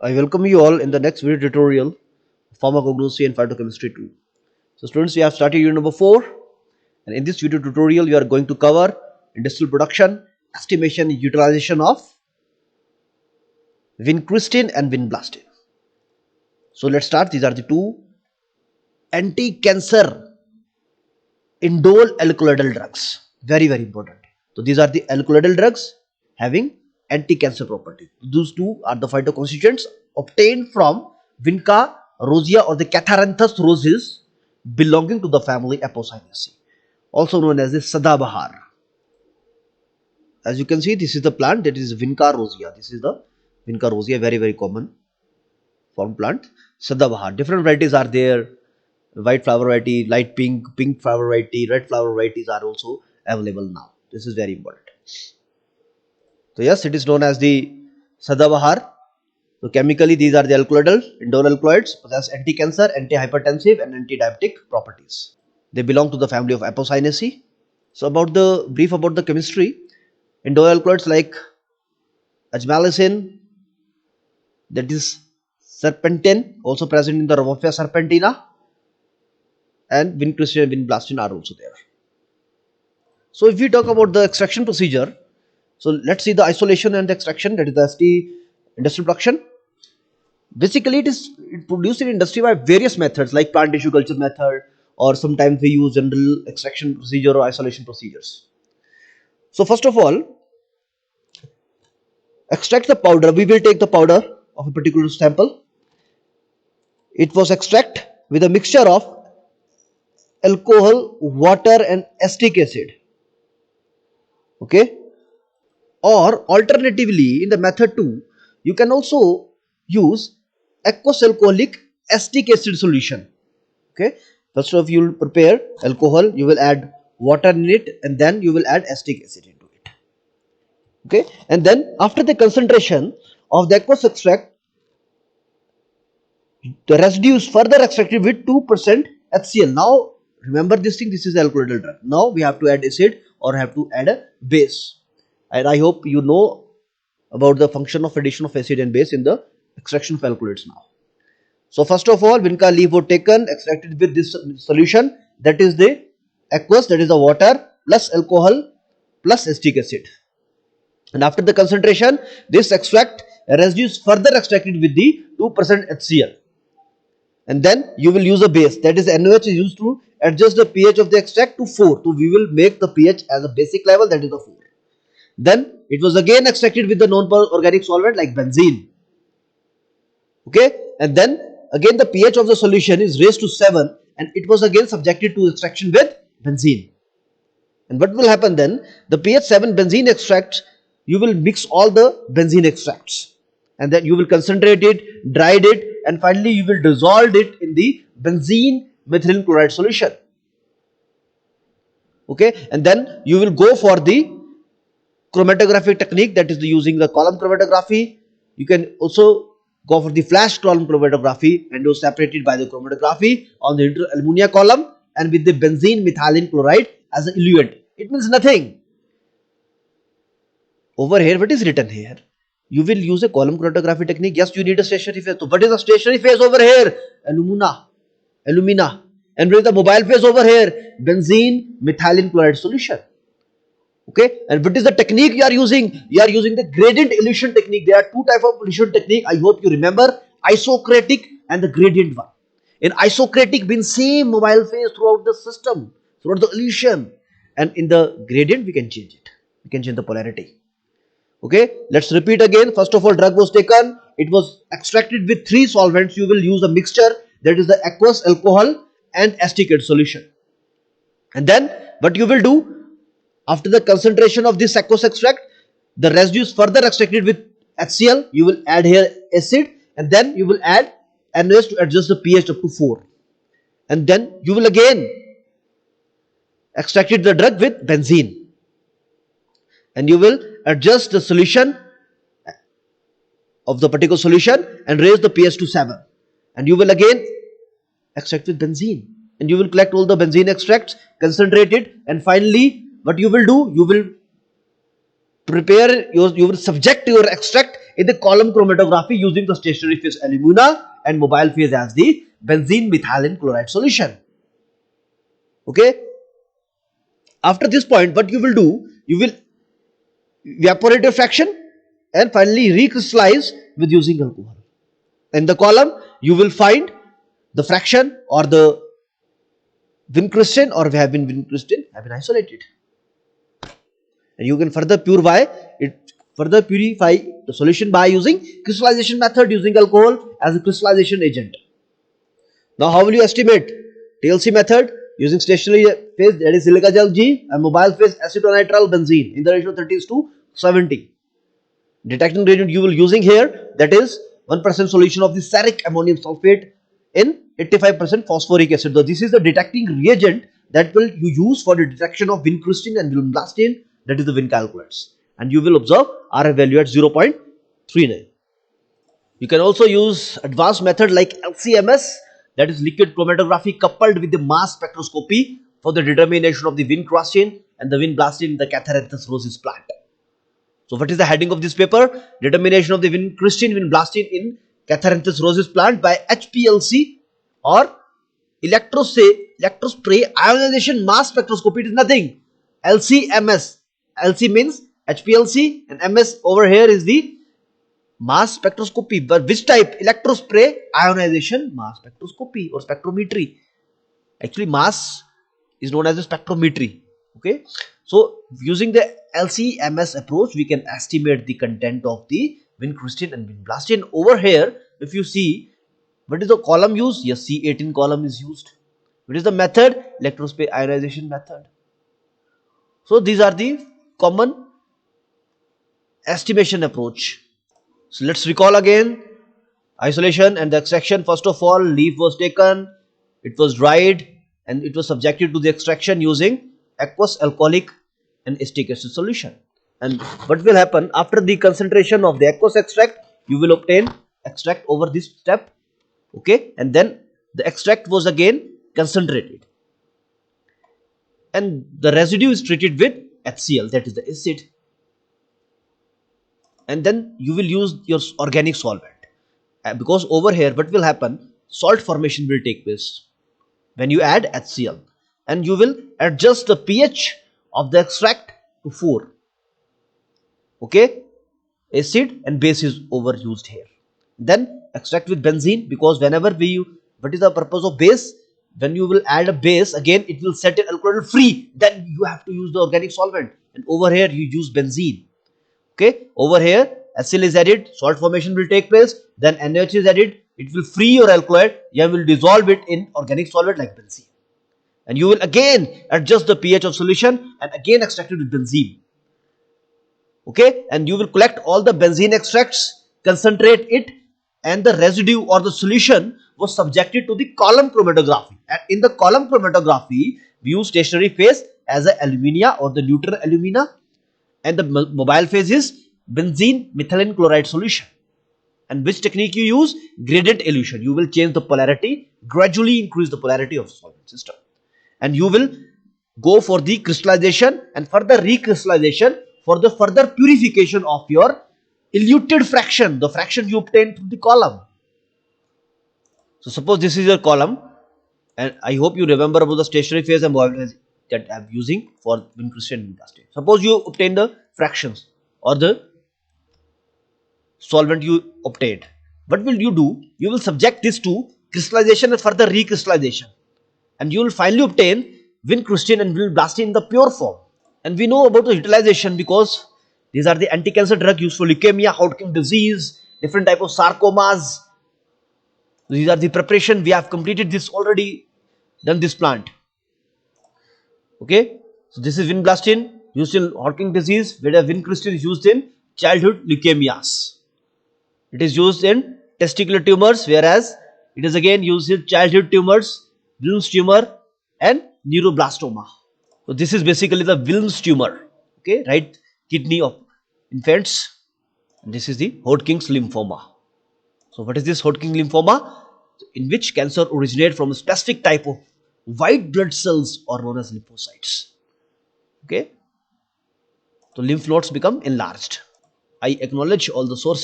I welcome you all in the next video tutorial, Pharmacognosy and Phytochemistry 2. So students, we have started unit number 4, and in this video tutorial we are going to cover industrial production, estimation and utilization of vincristine and vinblastine. So let's start. These are the two anti-cancer indole alkaloidal drugs. Very important. So these are the alkaloidal drugs having anti-cancer property. Those two are the phytoconstituents obtained from Vinca rosea or the Catharanthus roses belonging to the family Apocynaceae, also known as the Sadabahar. As you can see, this is the plant, that is Vinca rosea. This is the Vinca rosea, very common form plant. Sadabahar. Different varieties are there. White flower variety, light pink, pink flower variety, red flower varieties are also available now. This is very important. So yes, it is known as the Sadabahar. So chemically these are the alkaloidal, indole alkaloids, possess anti-cancer, anti-hypertensive and anti-diabetic properties. They belong to the family of Apocynaceae. So about the brief about the chemistry, indole alkaloids like ajmalacin, that is serpentine, also present in the Ramophia serpentina, and vincristine and vinblastine are also there. So if we talk about the extraction procedure, so let's see the isolation and the extraction, that is the ST industrial production. Basically, it is produced in industry by various methods like plant tissue culture method, or sometimes we use general extraction procedure or isolation procedures. So first of all, extract the powder. We will take the powder of a particular sample. It was extract with a mixture of alcohol, water and acetic acid. Okay. Or alternatively, in the method 2, you can also use aqueous alcoholic acetic acid solution. Okay. First of all, you will prepare alcohol, you will add water in it, and then you will add acetic acid into it. Okay. And then after the concentration of the aqueous extract, the residue is further extracted with 2% HCl. Now remember this thing, this is alkaloidal drug. Now we have to add acid or have to add a base. And I hope you know about the function of addition of acid and base in the extraction of alkaloids now. So first of all, vinca leaf was taken, extracted with this solution, that is the aqueous, that is the water plus alcohol plus acetic acid. And after the concentration, this extract residue is further extracted with the 2% HCl. And then you will use a base, that is NaOH is used to adjust the pH of the extract to 4. So we will make the pH as a basic level, that is the 4. Then it was again extracted with the non-organic solvent like benzene. Okay, and then again the pH of the solution is raised to 7 and it was again subjected to extraction with benzene. And what will happen then? The pH 7 benzene extract, you will mix all the benzene extracts and then you will concentrate it, dried it, and finally you will dissolve it in the benzene methylene chloride solution. Okay, and then you will go for the chromatography technique, that is using the column chromatography. You can also go for the flash column chromatography and you separate it by the chromatography on the inter-ammonia column and with the benzene methylene chloride as an eluent. It means nothing. Over here, what is written here? You will use a column chromatography technique. Yes, you need a stationary phase. So what is the stationary phase over here? Alumina. And with the mobile phase over here, benzene methylene chloride solution. Okay, and what is the technique you are using? You are using the gradient elution technique. There are two types of elution technique. I hope you remember, isocratic and the gradient one. In isocratic means same mobile phase throughout the system, throughout the elution, and in the gradient we can change it. We can change the polarity. Okay, let's repeat again. First of all, drug was taken. It was extracted with 3 solvents. You will use a mixture, that is the aqueous, alcohol and acetic acid solution. And then what you will do? After the concentration of this aqueous extract, the residue is further extracted with HCl. You will add here acid and then you will add NaOH to adjust the pH up to 4. And then you will again extract the drug with benzene. And you will adjust the solution of the particular solution and raise the pH to 7. And you will again extract with benzene. And you will collect all the benzene extracts, concentrate it, and finally what you will do, you will prepare you will subject your extract in the column chromatography using the stationary phase alumina and mobile phase as the benzene methylene chloride solution. Okay. After this point, what you will do, you will evaporate your fraction and finally recrystallize with using alcohol. In the column, you will find the fraction or the vincrystin or vincrystin have been isolated. And you can further purify the solution by using crystallization method using alcohol as a crystallization agent. Now how will you estimate? TLC method using stationary phase, that is silica gel G, and mobile phase acetonitrile benzene in the ratio 30:70. Detecting reagent you will using here, that is 1% solution of the ceric ammonium sulfate in 85% phosphoric acid. So this is the detecting reagent that will you use for the detection of vincrystin and vinblastine, that is the vincalculates, and you will observe R value at 0.39. You can also use advanced method like LCMS, that is liquid chromatography coupled with the mass spectroscopy for the determination of the vincrystin and the vinblastine in the Catharanthus rosis plant. So what is the heading of this paper? Determination of the vincrystin vinblastine in Catharanthus rosis plant by HPLC or electrospray ionization mass spectroscopy. It is nothing. LCMS. LC means HPLC and MS over here is the mass spectroscopy. But which type? Electrospray ionization mass spectroscopy or spectrometry. Actually mass is known as a spectrometry. Okay. So using the LCMS approach, we can estimate the content of the vincrystin and vinblastine. Over here, if you see, what is the column used? Yes, C18 column is used. What is the method? Electrospray ionization method. So these are the common estimation approach. So let's recall again. Isolation and the extraction. First of all, leaf was taken, it was dried and it was subjected to the extraction using aqueous, alcoholic and acetic acid solution. And what will happen after the concentration of the aqueous extract, you will obtain extract over this step. Okay, and then the extract was again concentrated and the residue is treated with HCl, that is the acid, and then you will use your organic solvent. Because over here what will happen, salt formation will take place when you add HCl, and you will adjust the pH of the extract to 4. Okay, acid and base is overused here. Then extract with benzene, because whenever what is the purpose of base? When you will add a base, again it will set an alcohol free, then you have to use the organic solvent, and over here you use benzene. Okay, over here HCl is added, salt formation will take place, then NaOH is added, it will free your alkaloid, you will dissolve it in organic solvent like benzene, and you will again adjust the pH of solution and again extract it with benzene. Okay, and you will collect all the benzene extracts, concentrate it, and the residue or the solution was subjected to the column chromatography. And in the column chromatography, we use stationary phase as a alumina or the neutral alumina, and the mobile phase is benzene methylene chloride solution. And which technique you use? Gradient elution. You will change the polarity, gradually increase the polarity of the solvent system, and you will go for the crystallization and further recrystallization for the further purification of your eluted fraction, the fraction you obtained from the column. So suppose this is your column, and I hope you remember about the stationary phase and mobile phase that I am using for vincrystin and vinblastine. Suppose you obtain the fractions or the solvent you obtained. What will you do? You will subject this to crystallization and further recrystallization, and you will finally obtain vincrystin and vinblastine in the pure form. And we know about the utilization because these are the anti-cancer drug used for leukemia, Hodgkin disease, different type of sarcomas. These are the preparation. We have completed this already, done this plant. Okay, so this is vinblastine used in Hodgkin disease, whereas vincrystin is used in childhood leukemias. It is used in testicular tumors, whereas it is again used in childhood tumors, Wilms tumor and neuroblastoma. So this is basically the Wilms tumor, okay, right kidney of infants. And this is the Hodgkin's lymphoma. So what is this Hodgkin lymphoma? In which cancer originates from a specific type of white blood cells or known as lymphocytes. Okay, so lymph nodes become enlarged. I acknowledge all the sources